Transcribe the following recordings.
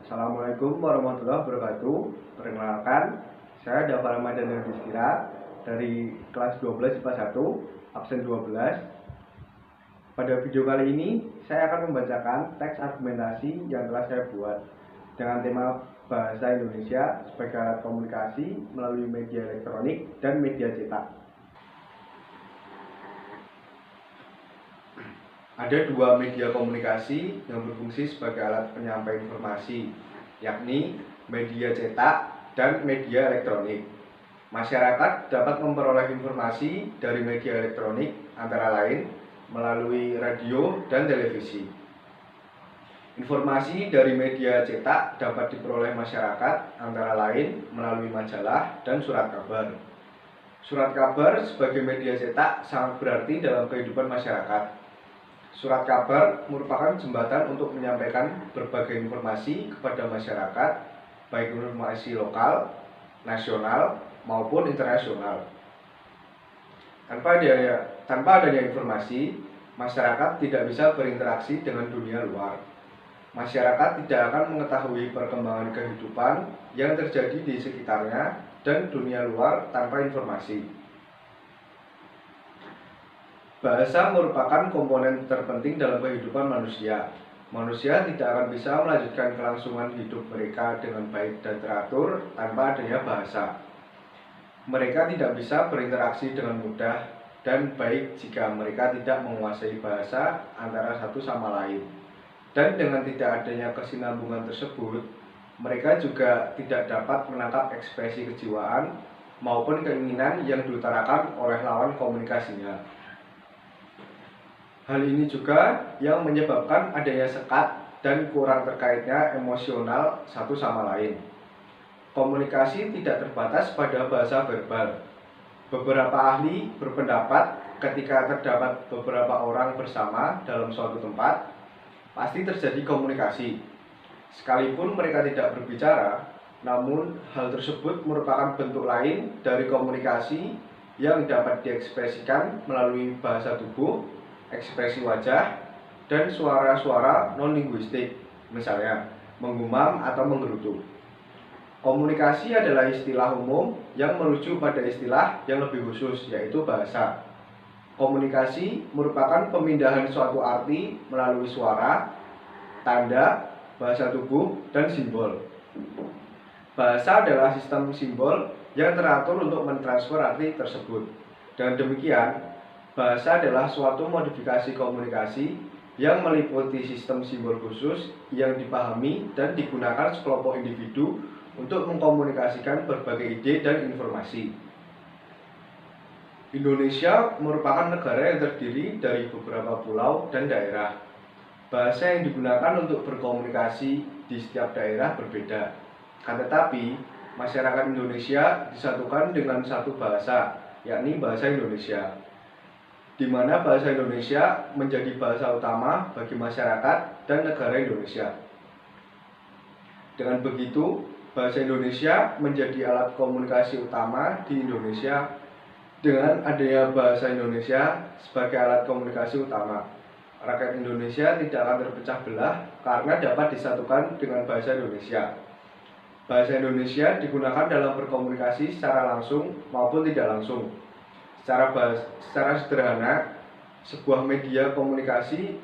Assalamualaikum warahmatullahi wabarakatuh. Perkenalkan, saya Dava Ramadhan Yudhistira dari kelas 12 IPA 1, absen 12. Pada video kali ini, saya akan membacakan teks argumentasi yang telah saya buat dengan tema bahasa Indonesia sebagai alat komunikasi melalui media elektronik dan media cetak. Ada dua media komunikasi yang berfungsi sebagai alat penyampaian informasi, yakni media cetak dan media elektronik. Masyarakat dapat memperoleh informasi dari media elektronik antara lain melalui radio dan televisi. Informasi dari media cetak dapat diperoleh masyarakat antara lain melalui majalah dan surat kabar. Surat kabar sebagai media cetak sangat berarti dalam kehidupan masyarakat. Surat kabar merupakan jembatan untuk menyampaikan berbagai informasi kepada masyarakat, baik informasi lokal, nasional, maupun internasional. Tanpa adanya informasi, masyarakat tidak bisa berinteraksi dengan dunia luar. Masyarakat tidak akan mengetahui perkembangan kehidupan yang terjadi di sekitarnya dan dunia luar tanpa informasi. Bahasa merupakan komponen terpenting dalam kehidupan manusia. Manusia tidak akan bisa melanjutkan kelangsungan hidup mereka dengan baik dan teratur tanpa adanya bahasa. Mereka tidak bisa berinteraksi dengan mudah dan baik jika mereka tidak menguasai bahasa antara satu sama lain. Dan dengan tidak adanya kesinambungan tersebut, mereka juga tidak dapat menangkap ekspresi kejiwaan maupun keinginan yang diutarakan oleh lawan komunikasinya. Hal ini juga yang menyebabkan adanya sekat dan kurang terkaitnya emosional satu sama lain. Komunikasi tidak terbatas pada bahasa verbal. Beberapa ahli berpendapat ketika terdapat beberapa orang bersama dalam suatu tempat, pasti terjadi komunikasi. Sekalipun mereka tidak berbicara, namun hal tersebut merupakan bentuk lain dari komunikasi yang dapat diekspresikan melalui bahasa tubuh, ekspresi wajah, dan suara-suara non-linguistik, misalnya menggumam atau menggerutu. Komunikasi adalah istilah umum yang merujuk pada istilah yang lebih khusus, yaitu bahasa. Komunikasi merupakan pemindahan suatu arti melalui suara, tanda, bahasa tubuh, dan simbol. Bahasa adalah sistem simbol yang teratur untuk mentransfer arti tersebut. Dengan demikian, bahasa adalah suatu modifikasi komunikasi yang meliputi sistem simbol khusus yang dipahami dan digunakan sekelompok individu untuk mengkomunikasikan berbagai ide dan informasi. Indonesia merupakan negara yang terdiri dari beberapa pulau dan daerah. Bahasa yang digunakan untuk berkomunikasi di setiap daerah berbeda. Tetapi, masyarakat Indonesia disatukan dengan satu bahasa, yakni bahasa Indonesia, di mana bahasa Indonesia menjadi bahasa utama bagi masyarakat dan negara Indonesia. Dengan begitu, bahasa Indonesia menjadi alat komunikasi utama di Indonesia. Dengan adanya bahasa Indonesia sebagai alat komunikasi utama, rakyat Indonesia tidak akan terpecah belah karena dapat disatukan dengan bahasa Indonesia. Bahasa Indonesia digunakan dalam berkomunikasi secara langsung maupun tidak langsung. Secara sederhana, sebuah media komunikasi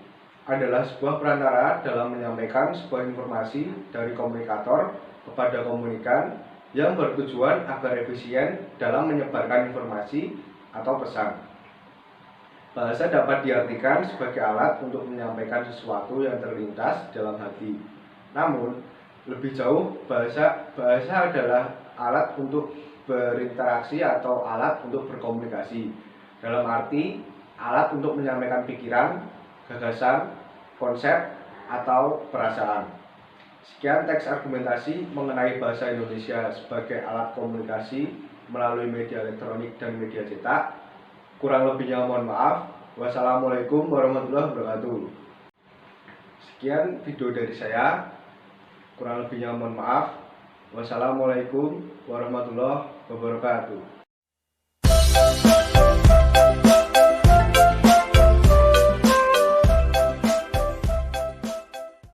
adalah sebuah perantara dalam menyampaikan sebuah informasi dari komunikator kepada komunikan yang bertujuan agar efisien dalam menyebarkan informasi atau pesan. Bahasa dapat diartikan sebagai alat untuk menyampaikan sesuatu yang terlintas dalam hati. Namun, lebih jauh, bahasa adalah alat untuk berinteraksi atau alat untuk berkomunikasi. Dalam arti, alat untuk menyampaikan pikiran, gagasan, konsep, atau perasaan. Sekian teks argumentasi mengenai bahasa Indonesia sebagai alat komunikasi melalui media elektronik dan media cetak. Kurang lebihnya mohon maaf. Wassalamualaikum warahmatullahi wabarakatuh. Sekian video dari saya. Kurang lebihnya mohon maaf. Wassalamualaikum warahmatullahi wabarakatuh.